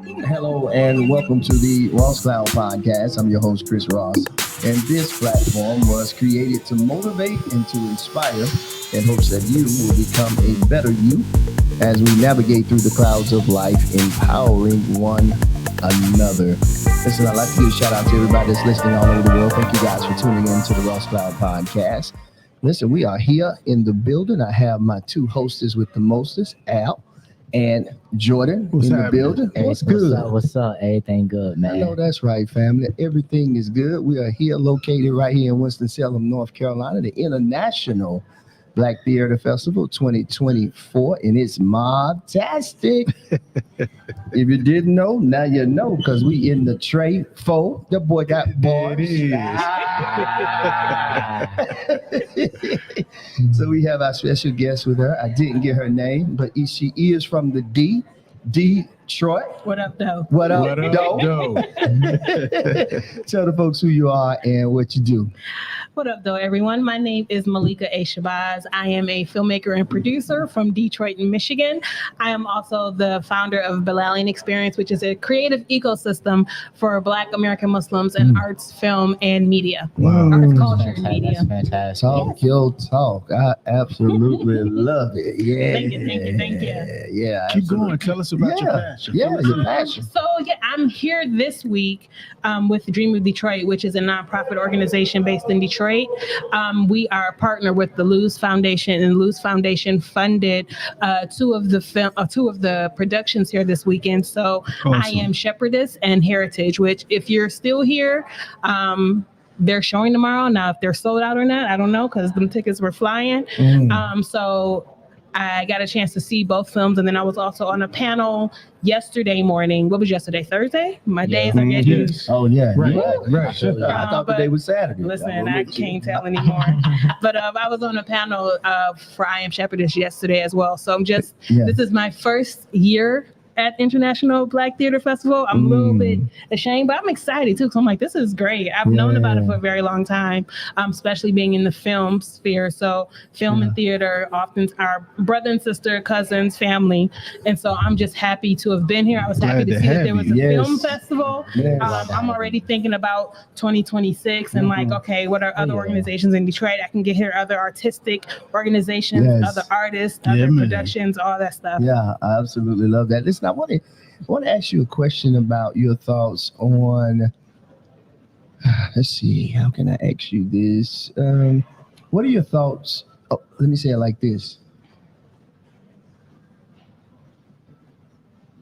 Hello and welcome to the Ross Cloud Podcast. I'm your host, Chris Ross, and this platform was created to motivate and to inspire in hopes that you will become a better you as we navigate through the clouds of life, empowering one another. Listen, I'd like to give a shout out to everybody that's listening all over the world. Thank you guys for tuning in to the Ross Cloud Podcast. Listen, we are here in the building. I have my two hostess with the mostest, Al and Jordan What's in the happening? building. Hey, What's good? What's up? Everything good, I man. know that's right, family. Everything is good. We are here located right here in Winston-Salem, North Carolina, the International Black Theater Festival 2024, and it's mob-tastic. If you didn't know, now you know, because we in the tray four. The boy got There it bars. So we have our special guest with her. I didn't get her name, but she is from the Detroit. What up, though? What up, What up, doe? doe? Tell the folks who you are and what you do. What up, though, everyone? My name is Malikah Shabazz. I am a filmmaker and producer from Detroit, Michigan. I am also the founder of Bilalian Experience, which is a creative ecosystem for Black American Muslims in arts, film, and media. Wow. Arts, culture, and media. That's fantastic. Talk your talk. I absolutely love it. Yeah. Thank you. Yeah. Keep absolutely. going. Tell us about your passion. Yeah, Tell us your about- passion. So, I'm here this week with Dream of Detroit, which is a nonprofit organization based in Detroit. We are a partner with the Luz Foundation, and Luz Foundation funded two of the productions here this weekend. So I Awesome. am Shepherdess and Heritage, which if you're still here, they're showing tomorrow. Now, if they're sold out or not, I don't know, because the tickets were flying. So I got a chance to see both films, and then I was also on a panel yesterday morning. What was yesterday? Thursday? My days are getting. Yes. Oh, yeah. Right, Right. right. I thought the day was Saturday. Listen, will I make you- can't tell anymore. But I was on a panel for I Am Shepherdess yesterday as well. So this is my first year at International Black Theater Festival. I'm a little bit ashamed, but I'm excited too. So I'm like, this is great. I've known about it for a very long time, especially being in the film sphere. So film and theater often are brother and sister, cousins, family. And so I'm just happy to have been here. I was happy Glad to to see that have there was a you. Yes. film festival. Yes. I'm already thinking about 2026 and like, okay, what are other organizations in Detroit? I can get here other artistic organizations, Yes. other artists, Yeah, other man. productions, all that stuff. Yeah, I absolutely love that. Listen, I want to ask you a question about your thoughts on. Let's see, how can I ask you this? What are your thoughts? Oh, let me say it like this.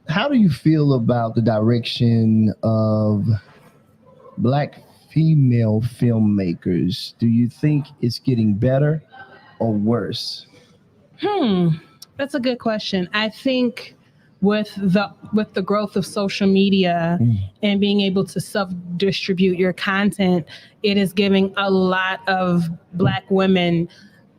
How do you feel about the direction of Black female filmmakers? Do you think it's getting better or worse? That's a good question. I think with the growth of social media and being able to self-distribute your content, it is giving a lot of Black women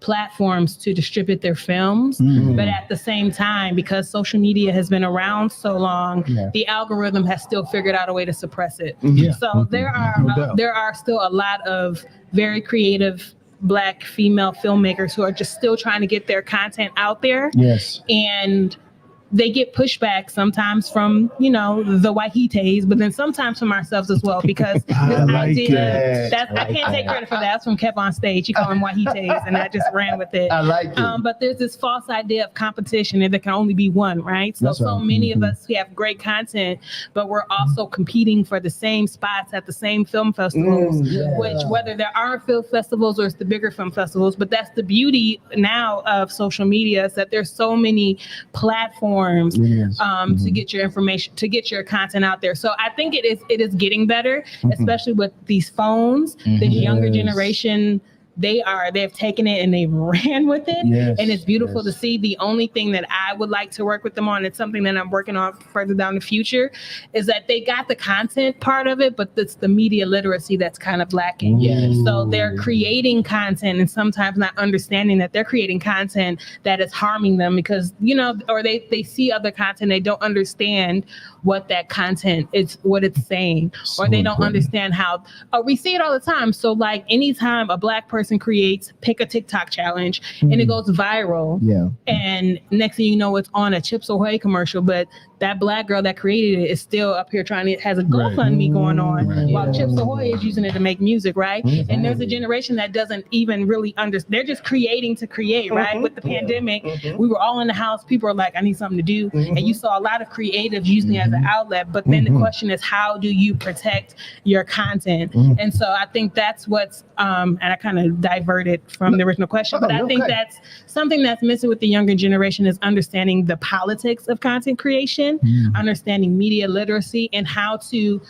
platforms to distribute their films. But at the same time, because social media has been around so long, the algorithm has still figured out a way to suppress it. Yeah. So there No doubt. are still a lot of very creative Black female filmmakers who are just still trying to get their content out there. Yes. And they get pushback sometimes from, the Wahites, but then sometimes from ourselves as well, because I this like idea, that. I can't take credit for that. That's from Kev on Stage. He called them Wahites, and I just ran with it. I like it. But there's this false idea of competition, and there can only be one, right? So That's right. many of us, we have great content, but we're also competing for the same spots at the same film festivals, which whether there are film festivals or it's the bigger film festivals, but that's the beauty now of social media, is that there's so many platforms Yes. to get your information, to get your content out there. So I think it is getting better, especially with these phones. The younger Yes. generation, they've taken it and they ran with it. Yes, And it's beautiful yes. to see. The only thing that I would like to work with them on, it's something that I'm working on further down the future, is that they got the content part of it, but it's the media literacy that's kind of lacking. Yes. So they're creating content and sometimes not understanding that they're creating content that is harming them, because, or they see other content, they don't understand what that content is, what it's saying, So or they don't important. understand how, we see it all the time. So like anytime a Black person person creates, pick a TikTok challenge, and it goes viral. Yeah. And next thing you know, it's on a Chips Ahoy commercial, but that Black girl that created it is still up here has a GoFundMe going on while Chips Ahoy is using it to make music, right? And there's a generation that doesn't even really understand. They're just creating to create, right? With the pandemic, we were all in the house. People are like, I need something to do. And you saw a lot of creatives using it as an outlet. But then the question is, how do you protect your content? And so I think that's what's, and I kind of diverted from the original question, but I think that's something that's missing with the younger generation is understanding the politics of content creation, understanding media literacy, and how to,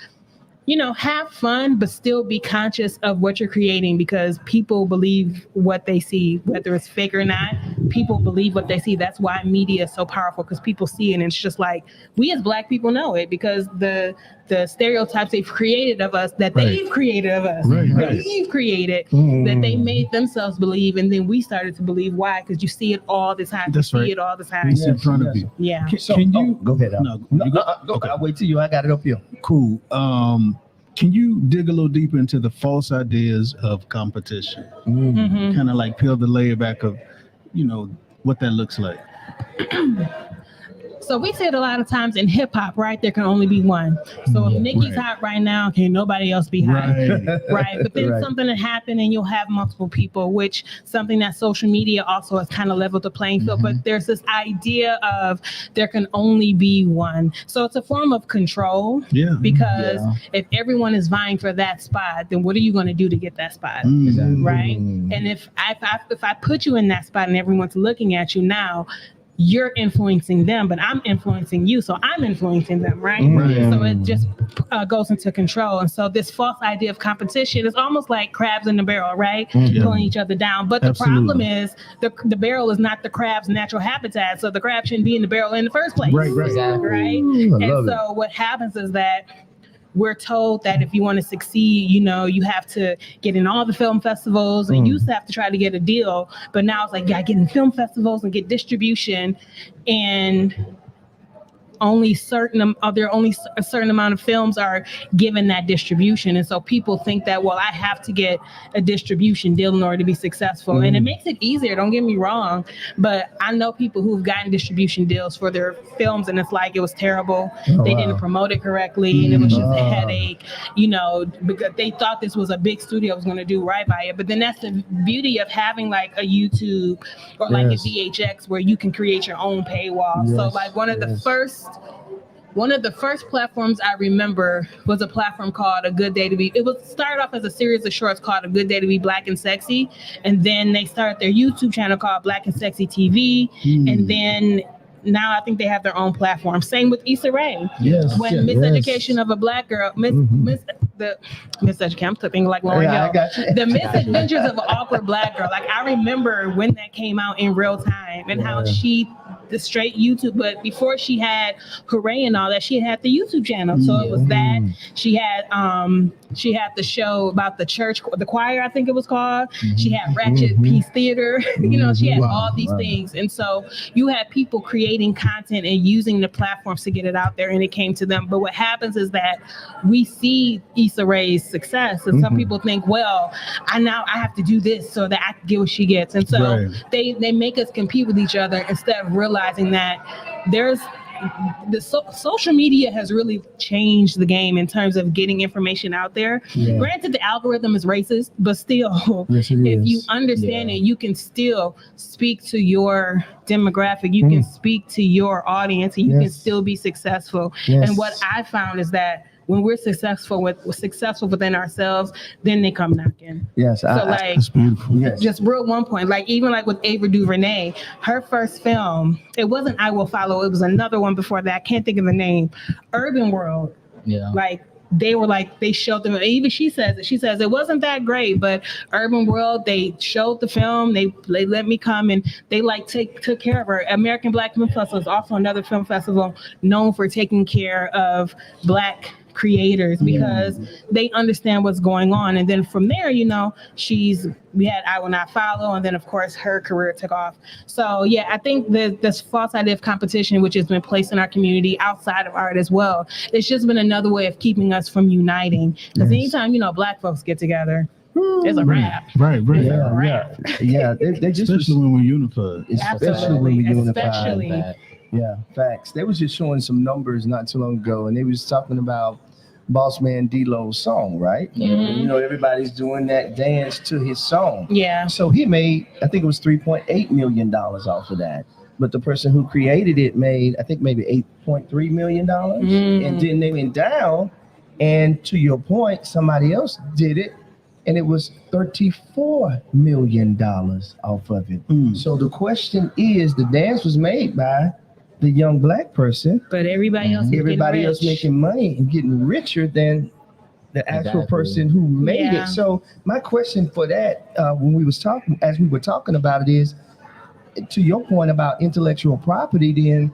have fun, but still be conscious of what you're creating, because people believe what they see, whether it's fake or not. People believe what they see. That's why media is so powerful, because people see it, and it's just like, we as Black people know it, because the stereotypes they've created of us, that they've created of us, they've created, that they made themselves believe, and then we started to believe. Why? Because you see it all the time. That's see it all the time. It's in front of you. Yeah. Can you go ahead? No, go. Okay. I'll wait till you. I got it up here. Cool. Can you dig a little deeper into the false ideas of competition? Kind of like peel the layer back of, what that looks like. So we say it a lot of times in hip hop, right? There can only be one. So if Nicki's hot right now, can nobody else be hot? Right. But then something will happen and you'll have multiple people, which something that social media also has kind of leveled the playing field. But there's this idea of there can only be one. So it's a form of control. Because if everyone is vying for that spot, then what are you going to do to get that spot? Right. And if I put you in that spot and everyone's looking at you now, you're influencing them, but I'm influencing you, so I'm influencing them, right? So it just goes into control. And so this false idea of competition is almost like crabs in the barrel, right? Pulling each other down. But the problem is the barrel is not the crab's natural habitat, so the crab shouldn't be in the barrel in the first place. Right? And so what happens is that we're told that if you want to succeed, you have to get in all the film festivals, and you used to have to try to get a deal, but now it's like, you gotta get in film festivals and get distribution, and only a certain amount of films are given that distribution. And so people think that, well, I have to get a distribution deal in order to be successful. And it makes it easier, don't get me wrong, but I know people who've gotten distribution deals for their films, and it's like, it was terrible. They didn't promote it correctly, and it was just a headache, because they thought this was a big studio was going to do right by it. But then that's the beauty of having like a YouTube or like a VHX, where you can create your own paywall. So like one of the first platforms I remember was a platform called A Good Day to Be. It was started off as a series of shorts called A Good Day to Be Black and Sexy, and then they started their YouTube channel called Black and Sexy TV, and then now I think they have their own platform. Same with Issa Rae. When Miseducation of a Black Girl, Miseducation, I'm thinking like Lauryn Hill. The Misadventures of an Awkward Black Girl. Like, I remember when that came out in real time, and how the straight YouTube, but before she had Hooray and all that, she had the YouTube channel. So it was that. She had the show about the church, the choir, I think it was called. She had Ratchet Peace Theater. She had all these things. And so you had people creating content and using the platforms to get it out there, and it came to them. But what happens is that we see Issa Rae's success, and some people think, well, I have to do this so that I can get what she gets. And so they make us compete with each other instead of realizing that there's social media has really changed the game in terms of getting information out there. Granted, the algorithm is racist, but still, if you understand it, you can still speak to your demographic, you can speak to your audience, and you can still be successful. And what I found is that when we're successful within ourselves, then they come knocking. That's beautiful. Just real one point, like even like with Ava DuVernay, her first film, it wasn't I Will Follow, it was another one before that. I can't think of the name. Urban World. Like they showed them, even she says it wasn't that great, but Urban World, they showed the film, they let me come, and they took care of her. American Black Film Festival is also another film festival known for taking care of Black creators, because they understand what's going on. And then from there, we had I Will Not Follow, and then of course her career took off. So I think this false idea of competition, which has been placed in our community outside of art as well, it's just been another way of keeping us from uniting. Because anytime Black folks get together, it's a wrap. Right. Yeah. They just Especially when we're unified. especially when we unified. Especially. Yeah, facts. They was just showing some numbers not too long ago, and they was talking about Boss Man D-Lo's song, right? Mhm. You know, everybody's doing that dance to his song. Yeah. So he made, I think it was $3.8 million off of that. But the person who created it made, I think maybe $8.3 million. And then they went down. And to your point, somebody else did it, and it was $34 million off of it. So the question is, the dance was made by the young black person, But everybody else, everybody else making money and getting richer than the actual person who made it. So my question for that, when we were talking about it, is to your point about intellectual property. Then,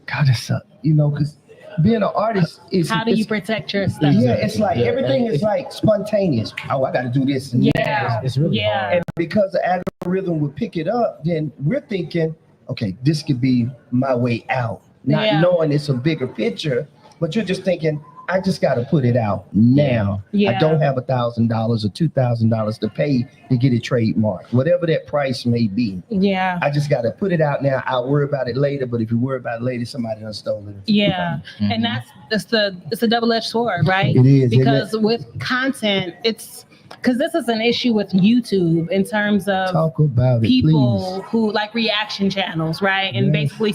God, it's because being an artist is how do you protect your stuff? Yeah, it's like everything is like spontaneous. Oh, I got to do this. And It's really hard. And because the algorithm would pick it up, then we're thinking, okay, this could be my way out. Not knowing it's a bigger picture, but you're just thinking, I just got to put it out now. Yeah. I don't have $1,000 or $2,000 to pay to get it trademarked, whatever that price may be. Yeah. I just got to put it out now. I'll worry about it later. But if you worry about it later, somebody done stole it. Yeah. And it's a double-edged sword, right? It is. Because with content, because this is an issue with YouTube in terms of Talk about people who like reaction channels, right? And basically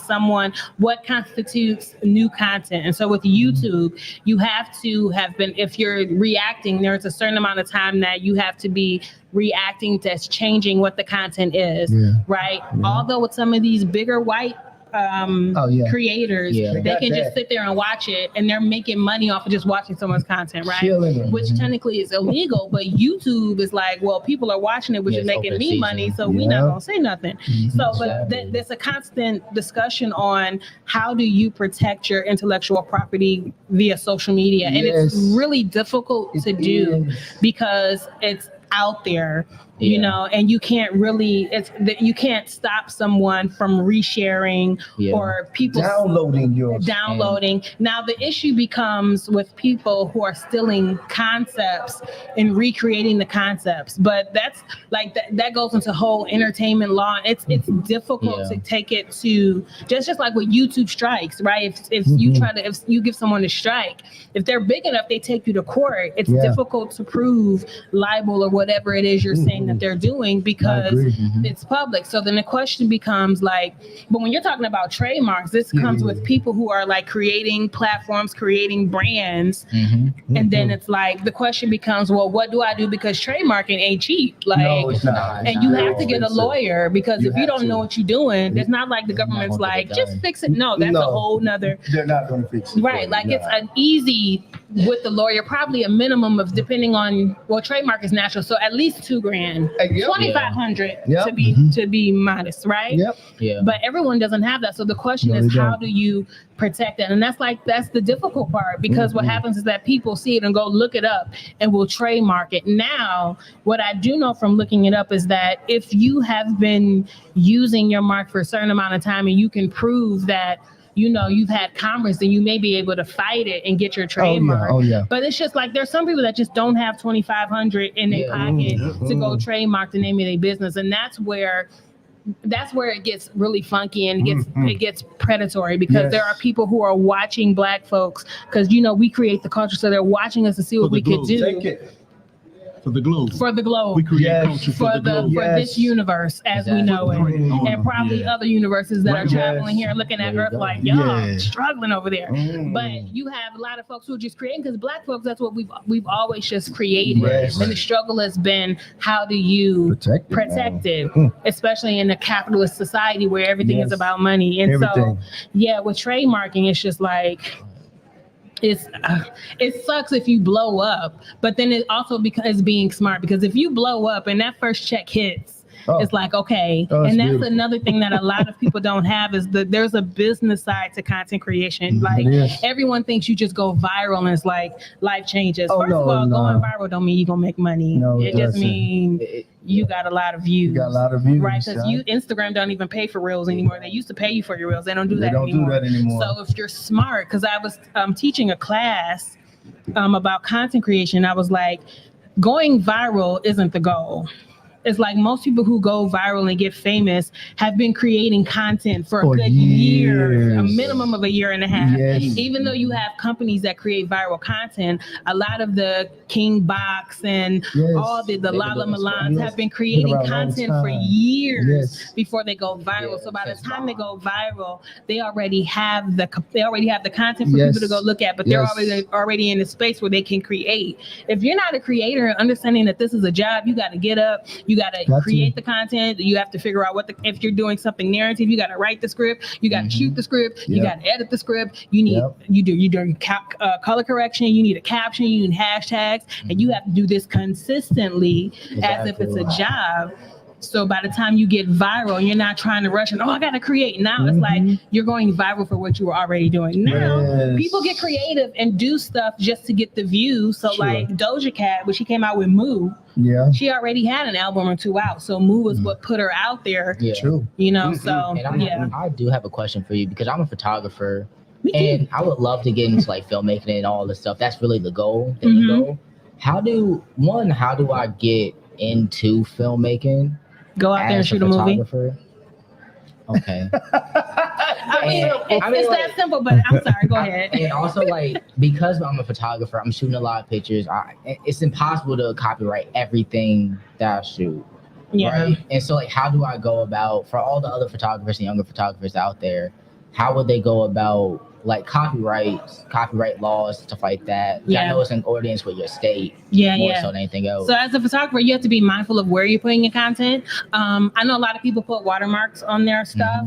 what constitutes new content. And so with YouTube, you have to have been, if you're reacting, there's a certain amount of time that you have to be reacting that's changing what the content is, right? Although with some of these bigger white creators, they can just sit there and watch it, and they're making money off of just watching someone's content, right? Which technically is illegal, but YouTube is like, well, people are watching it, which is making me money, so we're not gonna say nothing. So, but there's a constant discussion on how do you protect your intellectual property via social media, and it's really difficult to do because it's out there, you know, and you can't really, you can't stop someone from resharing or people downloading. Now the issue becomes with people who are stealing concepts and recreating the concepts, but that's like that goes into whole entertainment law. It's difficult to take it to just like with YouTube strikes, right? If you give someone a strike, if they're big enough, they take you to court. It's difficult to prove libel or whatever it is you're saying that they're doing because it's public. So then the question becomes like, but when you're talking about trademarks, this comes with people who are like creating platforms, creating brands. And then it's like, the question becomes, well, what do I do? Because trademarking ain't cheap. Like, no, it's not. And you have to get a lawyer because if you don't know what you're doing, it's not like the government's like, just fix it. No, that's a whole nother. They're not going to fix it. Right. Like it's an easy with the lawyer, probably a minimum of, depending on, well, trademark is natural. So at least $2,000, $2,500 to be modest, right? But everyone doesn't have that. So the question is, how do you protect that? And that's the difficult part, because what happens is that people see it and go look it up and will trademark it. Now, what I do know from looking it up is that if you have been using your mark for a certain amount of time and you can prove that, you know, you've had commerce, then you may be able to fight it and get your trademark. But it's just like, there's some people that just don't have $2,500 in their pocket to go trademark the name of their business. And that's where it gets really funky and it gets predatory, because there are people who are watching Black folks, because, you know, we create the culture. So they're watching us to see what we could do. For the globe. For the globe. We create culture for the globe. For this universe as we know it. And probably other universes that are traveling here looking at Earth like, y'all struggling over there. But you have a lot of folks who are just creating, because Black folks, that's what we've always just created. And the struggle has been, how do you protect it? Especially in a capitalist society where everything is about money. And so, with trademarking, it's just like, it sucks if you blow up, but then it also becomes being smart, because if you blow up and that first check hits, it's like, okay. And that's another thing that a lot of people don't have, is that there's a business side to content creation. Like, everyone thinks you just go viral and it's like life changes. First of all, going viral don't mean you're gonna make money. It just means you got a lot of views. Right? Because Instagram don't even pay for reels anymore. They used to pay you for your reels. They don't do that anymore. So if you're smart, because I was teaching a class about content creation, I was like, going viral isn't the goal. It's like most people who go viral and get famous have been creating content for a good year, a minimum of a year and a half. Yes. Even though you have companies that create viral content, a lot of the King Box and all the Lala Milans have been creating content for years before they go viral. So by the time they go viral, they already have the content for people to go look at, but they're already in a space where they can create. If you're not a creator, understanding that this is a job, you got to get up. You got to create the content. You have to figure out if you're doing something narrative, you got to write the script. You got to shoot the script. You got to edit the script. You need you do color correction. You need a caption. You need hashtags, and you have to do this consistently as if it's a job. So by the time you get viral, you're not trying to rush and I got to create. Now it's like you're going viral for what you were already doing. Now people get creative and do stuff just to get the views. So like Doja Cat, when she came out with Moo, she already had an album or two out. So Moo was what put her out there. Yeah. True. You know, so and I do have a question for you because I'm a photographer. Me too. And I would love to get into like filmmaking and all this stuff. That's really the goal. The goal. How do I get into filmmaking? Go out there and shoot a movie. Okay. It's that simple, but I'm sorry. Go ahead. And also, like, because I'm a photographer, I'm shooting a lot of pictures. It's impossible to copyright everything that I shout. Yeah. Right? And so, like, how do I go about, for all the other photographers and younger photographers out there, how would they go about like copyright laws, stuff like that? I know it's an ordinance with your state. More so than anything else. So as a photographer, you have to be mindful of where you're putting your content. I know a lot of people put watermarks on their stuff.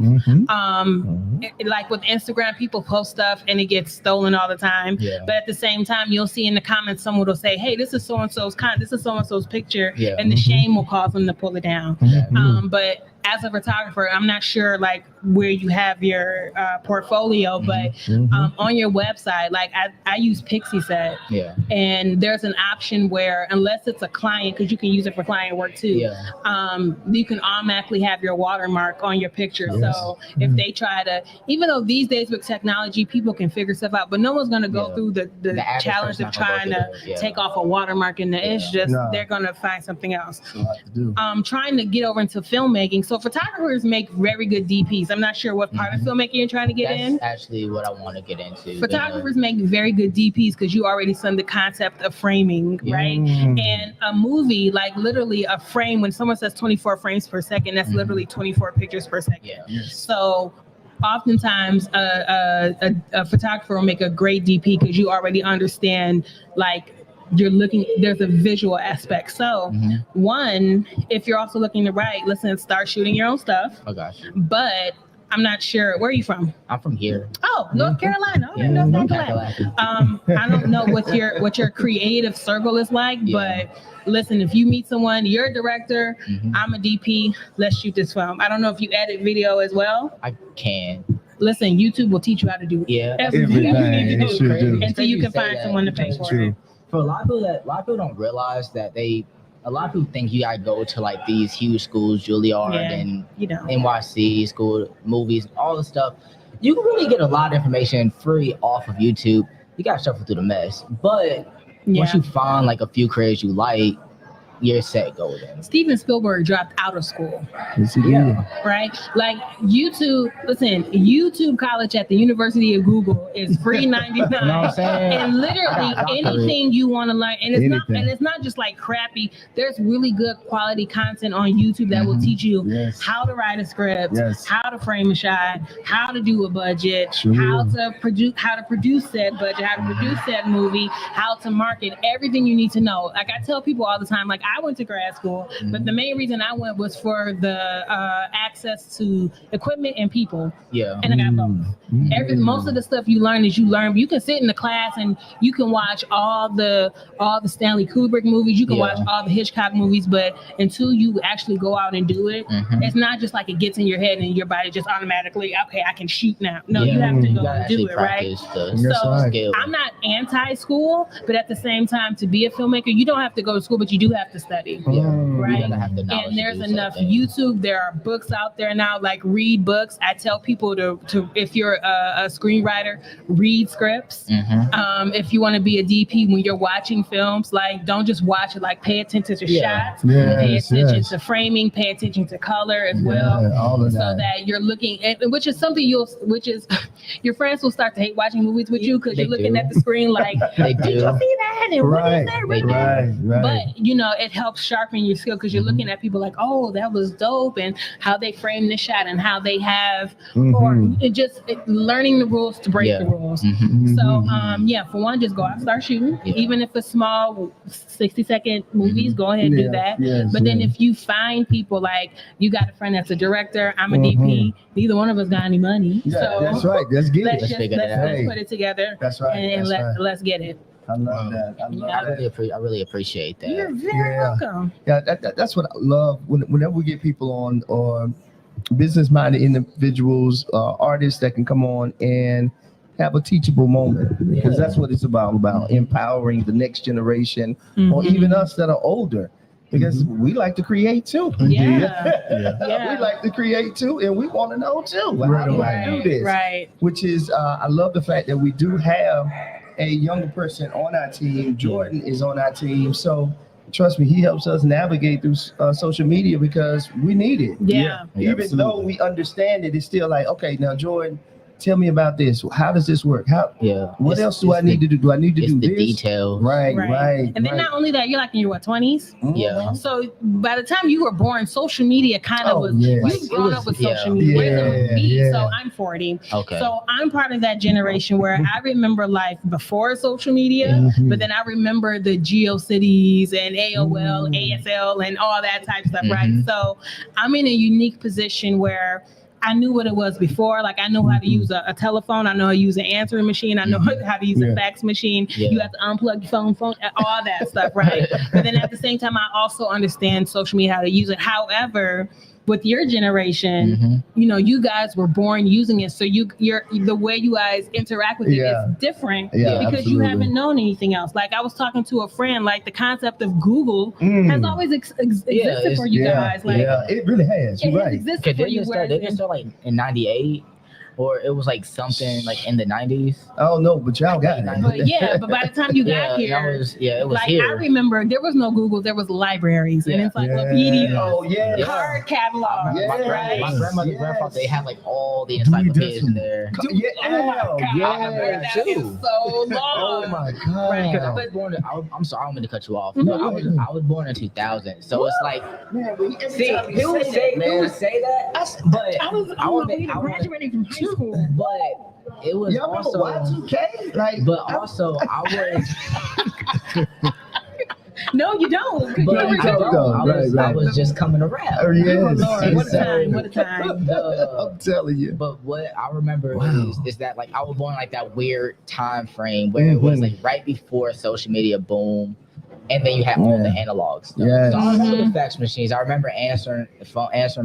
Like with Instagram, people post stuff and it gets stolen all the time. But at the same time, you'll see in the comments, someone will say, hey, this is so-and-so's this is so-and-so's picture. And the shame will cause them to pull it down. But as a photographer, I'm not sure like where you have your portfolio, but on your website, like I use Pixieset, and there's an option where unless it's a client, because you can use it for client work too, you can automatically have your watermark on your picture. So if they try to, even though these days with technology, people can figure stuff out, but no one's going to go through the challenge of trying to take off a watermark in the it's just they're going to find something else. Trying to get over into filmmaking. So photographers make very good DPs. I'm not sure what part of filmmaking you're trying to get in. That's actually what I want to get into. Photographers make very good DPs because you already seen the concept of framing, right? And a movie, like literally a frame, when someone says 24 frames per second, that's literally 24 pictures per second. So oftentimes a photographer will make a great DP because you already understand like you're looking, there's a visual aspect. So one, if you're also looking to write, listen, start shooting your own stuff. Oh gosh. But I'm not sure. Where are you from? I'm from here. Oh, North Carolina. Oh, North Carolina. I don't know what your creative circle is like, but listen, if you meet someone, you're a director, I'm a DP, let's shoot this film. I don't know if you edit video as well. I can. Listen, YouTube will teach you how to do everything you need to do until you can find someone to pay for it. For a lot of people don't realize that a lot of people think you gotta go to like these huge schools, Juilliard and NYC school, movies, all the stuff. You can really get a lot of information free off of YouTube. You gotta shuffle through the mess. But once you find like a few creators you like, you're set golden. Steven Spielberg dropped out of school. Right? Like YouTube college at the University of Google is free 99. You know what I'm saying? And literally anything you want to learn. And it's not just like crappy. There's really good quality content on YouTube that will teach you how to write a script, how to frame a shot, how to do a budget, how to produce said budget, how to produce said movie, how to market, everything you need to know. Like I tell people all the time, like I went to grad school, but the main reason I went was for the access to equipment and people. And I got both. Most of the stuff you learn is you can sit in the class and you can watch all the Stanley Kubrick movies, you can watch all the Hitchcock movies, but until you actually go out and do it, it's not just like it gets in your head and your body just automatically, okay, I can shoot now. No, you have to go and do it, right? So I'm not anti-school, but at the same time, to be a filmmaker, you don't have to go to school, but you do have to to study. Right. And there's enough YouTube. There are books out there now. Like read books. I tell people to if you're a screenwriter, read scripts. If you want to be a DP when you're watching films, like don't just watch it. Like pay attention to shots. Pay attention to framing. Pay attention to color as well. All of so that you're looking at, which is something your friends will start to hate watching movies with you because you're looking at the screen like, did you see that? And what is that right there? But you know, it helps sharpen your skill because you're looking at people like, oh, that was dope, and how they frame the shot and how they have, or learning the rules to break the rules. So for one, just go out and start shooting, even if it's small 60-second movies. Go ahead and do that. But then if you find people like you got a friend that's a director, I'm a DP. Neither one of us got any money. So that's right. Let's get let's put it together. That's right. And let's get it. I love that. I really appreciate that. You're very welcome. Yeah, that's what I love. Whenever we get people on, or business-minded individuals, artists that can come on and have a teachable moment, because that's what it's about empowering the next generation, or even us that are older. Because we like to create too. We like to create too, and we want to know too. How do I do this? Right. Which is, I love the fact that we do have a younger person on our team. Jordan is on our team, so trust me, he helps us navigate through social media because we need it. Even though we understand it, it's still like, okay, now Jordan, tell me about this. How does this work? What else do I need to do? Do I need to do this? Details. Right. And then not only that, you're like in your 20s. Yeah. So by the time you were born, social media kind of was. You've grown up with social media. So I'm 40. Okay. So I'm part of that generation where I remember life before social media, but then I remember the GeoCities and AOL, ASL, and all that type of stuff. Right. So I'm in a unique position where I knew what it was before. Like I know how to use a telephone. I know how to use an answering machine. I know how to use a fax machine. You have to unplug your phone, all that stuff, right? But then at the same time, I also understand social media, how to use it. However, with your generation, you know, you guys were born using it. So you're the way you guys interact with it is different because you haven't known anything else. Like I was talking to a friend, like the concept of Google has always existed for you guys. Like it really has. You're right. Existed for you. They can start like in 98. Or it was like something like in the 90s. Oh no, but y'all got it. But by the time you got here, it was like here. I remember there was no Google, there was libraries and encyclopedias, card catalog. My grandfather, they had like all the encyclopedias in there. That is so long. Oh my god! Right. I was born. I'm sorry, I don't mean to cut you off. No, I was born in 2000, so it's like. See, he would say that, but I graduating from high school, but it was also Y2K. Like, but also I was. No, you don't. But I was just coming around. Oh, yes. Lord, what a time. I'm telling you. But what I remember is that like I was born like that weird time frame where it was like right before social media boom. And then you have all the analog stuff. So I remember the fax machines. I remember answering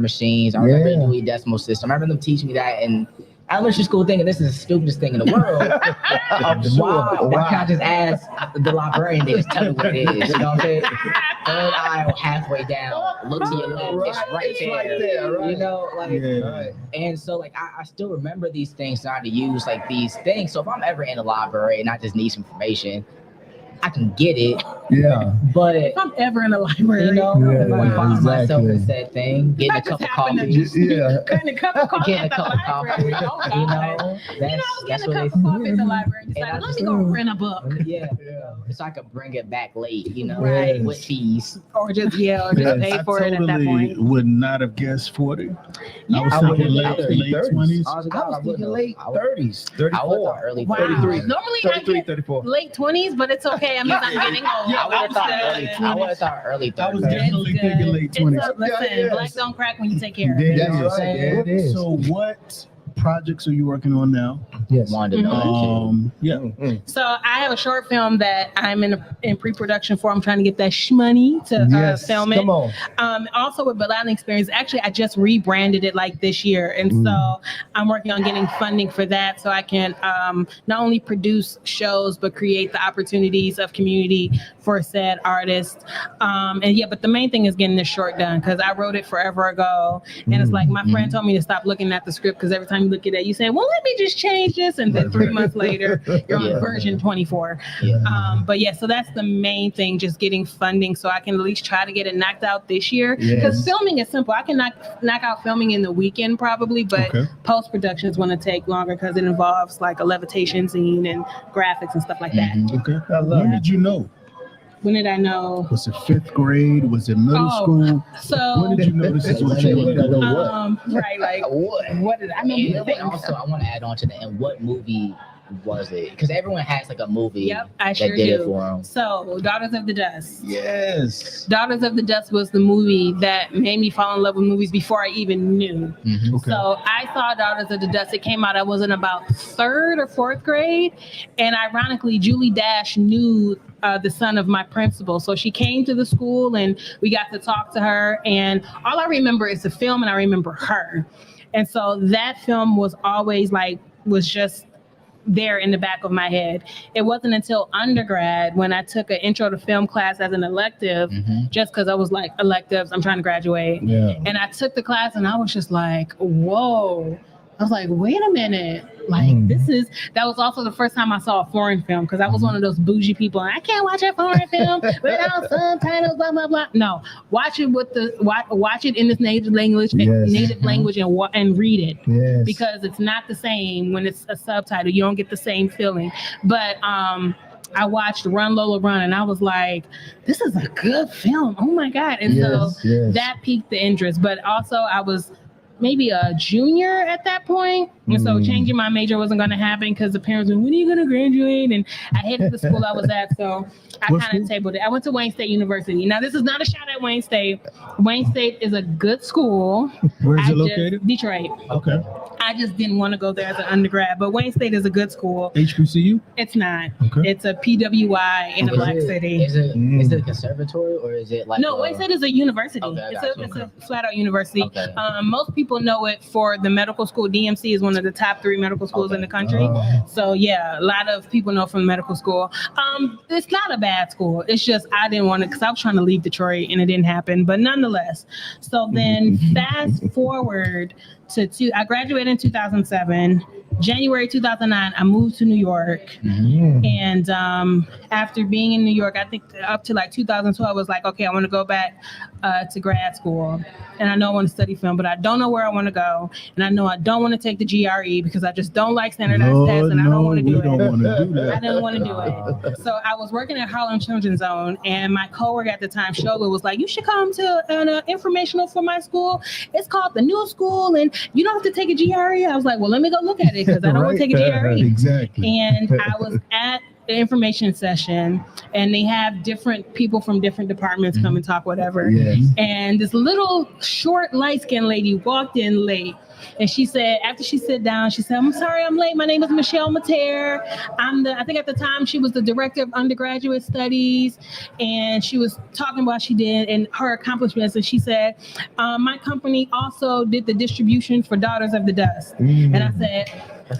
machines. I remember the Dewey Decimal System. I remember them teaching me that in elementary school, thinking this is the stupidest thing in the world. Why can't I just ask the librarian? They just tell me what it is. You know what I'm saying? Third aisle, halfway down. Look to your left. It's right there. You know, like, and so like I still remember these things, how to use like these things. So if I'm ever in the library and I just need some information, I can get it. But if I'm ever in the library, you know, if I find myself in that thing, getting a cup of coffee. Getting a cup of coffee at the library. You know, that's what a cup of coffee at the library. Decided, let me go rent a book. So I could bring it back late, you know, with fees. Or just pay for it at that point. Would not have guessed 40. Yeah. I was thinking late 20s. I was thinking late 30s, 34. I was early 33. Normally 33, I get 34. late 20s, but it's okay. I mean, I'm getting old. I would have thought early 30s. I was definitely thinking late 20s. Listen, black don't crack when you take care of it. So what projects are you working on now? wanted to know. So I have a short film that I'm in pre-production for. I'm trying to get that shmoney to film it. Come on. Also with Balatin Experience, actually I just rebranded it like this year, and so I'm working on getting funding for that so I can not only produce shows but create the opportunities of community for said artists. But the main thing is getting this short done because I wrote it forever ago, and it's like my friend told me to stop looking at the script because every time you look at it, you say, "Well, let me just change this," and then 3 months later, you're on version 24. So that's the main thing, just getting funding so I can at least try to get it knocked out this year. Because filming is simple. I can knock out filming in the weekend probably, but post-production is going to take longer because it involves like a levitation scene and graphics and stuff like that. When did you know? When did I know? Was it 5th grade? Was it middle school? So when did you know this is what you were doing? Right, like what did I know? Also, I want to add on to that. And what movie was it? Because everyone has like a movie I that did it for them. So, Daughters of the Dust. Yes. Daughters of the Dust was the movie that made me fall in love with movies before I even knew. So I saw Daughters of the Dust. It came out, I was in about 3rd or 4th grade. And ironically, Julie Dash knew the son of my principal. So she came to the school and we got to talk to her. And all I remember is the film and I remember her. And so that film was always was just there in the back of my head. It wasn't until undergrad when I took an intro to film class as an elective, just because I was like, electives, I'm trying to graduate. And I took the class and I was just like, whoa. I was like, wait a minute. That was also the first time I saw a foreign film because I was one of those bougie people. And I can't watch a foreign film without subtitles, blah, blah, blah. No, watch it watch it in its native language, and read it because it's not the same when it's a subtitle. You don't get the same feeling. But I watched Run Lola Run and I was like, this is a good film. Oh my God. And that piqued the interest. But also I was maybe a junior at that point. And so changing my major wasn't going to happen because the parents were, when are you going to graduate? And I hated the school I was at. So I kind of tabled it. I went to Wayne State University. Now, this is not a shot at Wayne State. Wayne State is a good school. Where is it located? Detroit. Okay. I just didn't want to go there as an undergrad, but Wayne State is a good school. HBCU? It's not. Okay. It's a PWI in a black city. Is it a conservatory or is it like No, Wayne State is a university. Okay, it's a flat out university. Okay. Most people know it for the medical school. DMC is one of the top 3 medical schools in the country. So yeah, a lot of people know from medical school. It's not a bad school. It's just I didn't want to because I was trying to leave Detroit and it didn't happen. But nonetheless, so then fast forward to I graduated in 2007. January 2009, I moved to New York. And after being in New York, I think up to like 2012, I was like, okay, I want to go back to grad school. And I know I want to study film, but I don't know where I want to go. And I know I don't want to take the GRE because I just don't like standardized tests and I don't want to do it. I didn't want to do it. So I was working at Harlem Children's Zone and my coworker at the time, Shola, was like, you should come to an informational for my school. It's called the New School and you don't have to take a GRE. I was like, well, let me go look at it because I don't want to take a GRE. Exactly. And I was at the information session and they have different people from different departments come and talk whatever. And this little short light-skinned lady walked in late. And she said, after she sat down, she said, I'm sorry I'm late. My name is Michelle Mater. I think at the time she was the director of undergraduate studies. And she was talking about what she did and her accomplishments. And she said, my company also did the distribution for Daughters of the Dust. And I said,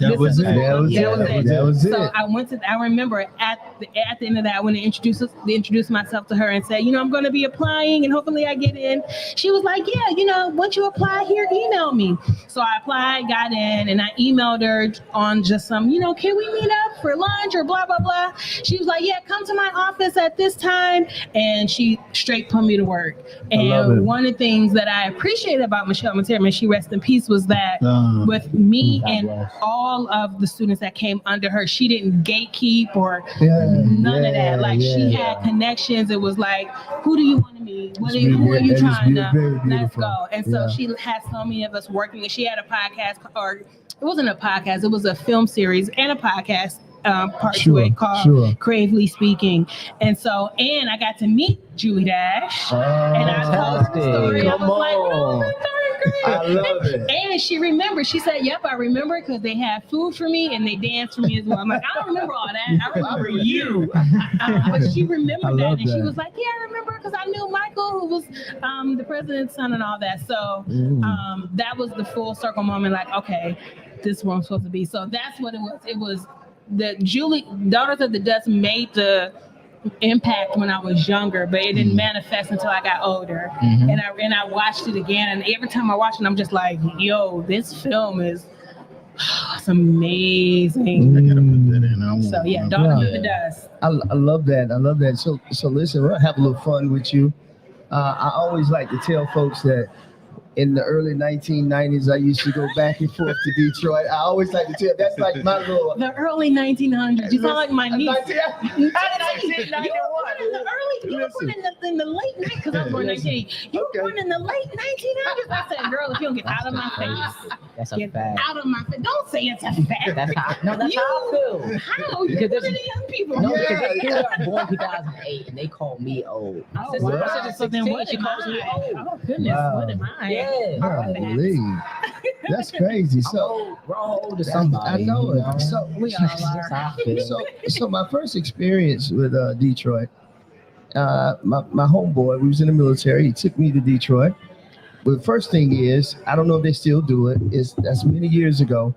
That was it. So I remember at the end of that, I went to introduce myself to her and said, I'm going to be applying and hopefully I get in. She was like, yeah, once you apply here, email me. So I applied, got in, and I emailed her on just some, can we meet up for lunch or blah, blah, blah. She was like, yeah, come to my office at this time. And she straight put me to work. And one of the things that I appreciated about Michelle Mater, may she rest in peace, was that with me and all of the students that came under her, she didn't gatekeep or none of that. Like she had connections. It was like, who do you want to meet? Who are you trying to? Let's go. And so she had so many of us working. And she had a podcast, or it wasn't a podcast. It was a film series and a podcast part to it called Cravely Speaking. And I got to meet Julie Dash. And I told her the story. I was like, my third I love it. And she remembered. She said, "Yep, I remember because they had food for me and they danced for me as well." I'm like, I don't remember all that. I remember you. But she remembered that, and she was like, "Yeah, I remember because I knew Michael, who was the president's son, and all that." So that was the full circle moment. Like, okay, this is where I'm supposed to be. So that's what it was. It was the Daughters of the Dust made the impact when I was younger, but it didn't manifest until I got older. And I watched it again, and every time I watch it, I'm just like, yo, this film is it's amazing. I gotta put that in. So yeah, Daughters of the Dust. I love that. I love that. So listen, we'll have a little fun with you. I always like to tell folks that in the early 1990s, I used to go back and forth to Detroit. I always like to tell, that's like my little... The early 1900s. You sound like my niece. 1991. You were born in the late 90s, because I was born in 1980. You were born in the late 1900s. I said, girl, if you don't get out of my face. That's a fact. Out of my face. Don't say it's a fact. That's how I feel. How? You're one of the young people. No, because they were born 2008 and they called me old. Oh, wow. So then what am I? Oh, goodness. Wow. What am I? Yeah. I believe. That's crazy. So we're all old to somebody. I know it. You know? So we all are. So my first experience with Detroit, my homeboy, we was in the military. He took me to Detroit. But the first thing is, I don't know if they still do it. That's many years ago.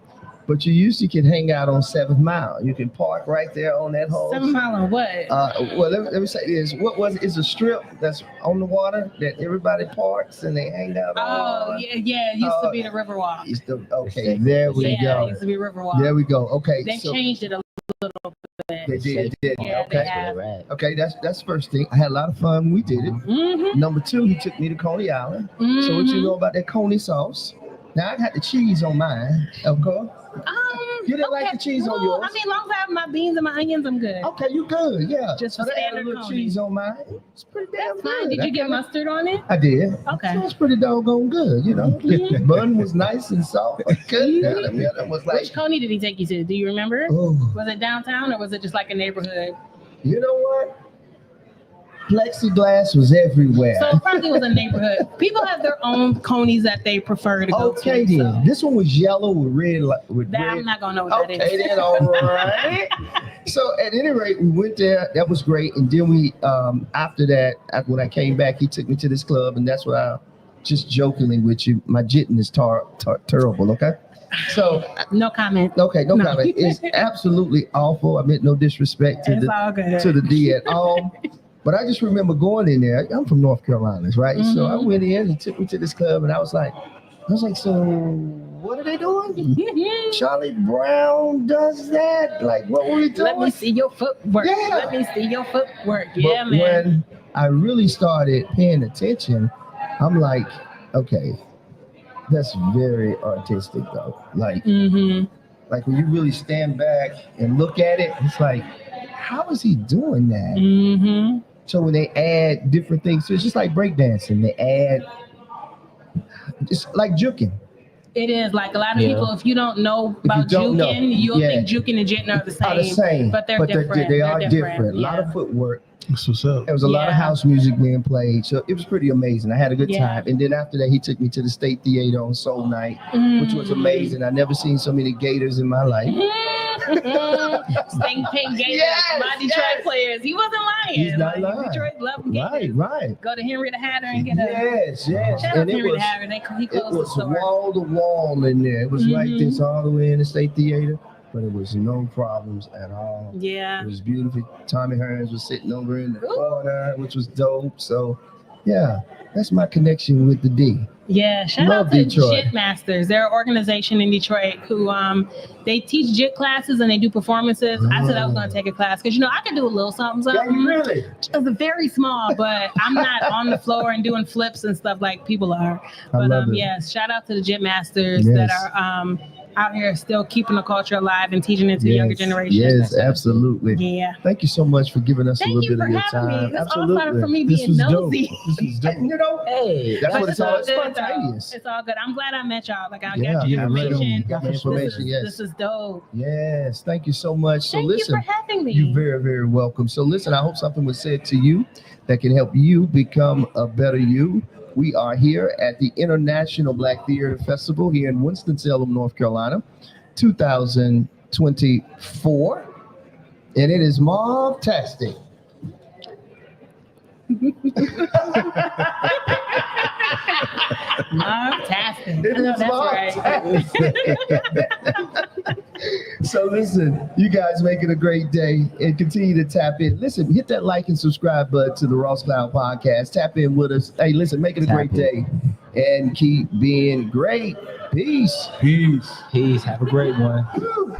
But you usually can hang out on 7th Mile. You can park right there on that whole. 7 Mile on what? Well, let me say this. What was it? It's a strip that's on the water that everybody parks and they hang out on. Oh, yeah. It used to be the Riverwalk. Okay, there we go. It used to be Riverwalk. There we go. Okay. They changed it a little bit. They did. Yeah, Okay. they have. Okay, that's first thing. I had a lot of fun. We did it. Number 2, he took me to Coney Island. So what you know about that Coney sauce? Now I got the cheese on mine, of course. You didn't like the cheese on yours? I mean, as long as I have my beans and my onions, I'm good. Okay, you good, yeah. Just so for they had a standard little Coney. cheese on mine. It's pretty damn That's good. fine. Did you get mustard on it? I did. Okay. So it's pretty doggone good, you know. The bun was nice and soft. Good. That was like, Which Coney did he take you to? Do you remember? oh, Was it downtown or was it just like a neighborhood? you know what? Plexiglass was everywhere. So it probably was a neighborhood. People have their own Conies that they prefer to go Okay to. then. This one was yellow with red. I'm not gonna know what that is. Okay then, all right. So at any rate, we went there. That was great. And then we, after that, when I came back, he took me to this club, and that's where I, just jokingly with you, my jitting is terrible. Okay. So No comment. okay, no comment. It's absolutely awful. I meant no disrespect to It's all good. the D at all. But I just remember going in there. I'm from North Carolina, right? So I went in. He took me to this club, and I was like, so what are they doing? Charlie Brown does that? Like, what were we doing? Let me see your footwork. Yeah. Let me see your footwork. But Yeah, man. when I really started paying attention, I'm like, okay, that's very artistic, though. Like, like when you really stand back and look at it, it's like, how is he doing that? So when they add different things, so it's just like breakdancing. They add, it's like juking. It is like a lot of people, if you don't know about juking, you'll think juking and jitting are the same. But they're different. They are different. A lot of footwork. That's what's up. There was a lot of house music being played. So it was pretty amazing. I had a good time. And then after that, he took me to the State Theater on Soul Night, which was amazing. I never seen so many gators in my life. Sting Pink Gators, my Detroit players. He wasn't lying. He's not lying. Detroit loved Gators. Right. Go to Henry the Hatter and get a. Yes. Shout out to Henry the Hatter. He It closed the was store. wall to wall in there. It was like this all the way in the State Theater, but it was no problems at all. Yeah. It was beautiful. Tommy Hearns was sitting over in the corner, which was dope. So, yeah, that's my connection with the D. Yeah, shout out to JIT Masters. They're an organization in Detroit who they teach JIT classes and they do performances. I said I was going to take a class because, I could do a little something. Yeah, you really? It's very small, but I'm not on the floor and doing flips and stuff like people are. But yes, shout out to the JIT Masters that are out here still keeping the culture alive and teaching it to the younger generation. Yes, absolutely. Yeah. Thank you so much for giving us a little bit of your having time. Me. Absolutely. All started from me being nosy. This was dope. Hey, that's what it's all good. spontaneous. It's all good. I'm glad I met y'all. Like I got your information. Got the information. This is dope. Yes, thank you so much. So thank listen, you for having me. You're very, very welcome. So listen, I hope something was said to you that can help you become a better you. we are here at the International Black Theater Festival here in Winston-Salem, North Carolina, 2024. And it is mom-tastic. Mom-tastic. It is mom-tastic. So listen, you guys make it a great day and continue to tap in. Listen, hit that like and subscribe button to the Ross Cloud Podcast. Tap in with us. Hey, listen, make it a great day and keep being great. Peace. Peace. Peace. Have a great one. Woo.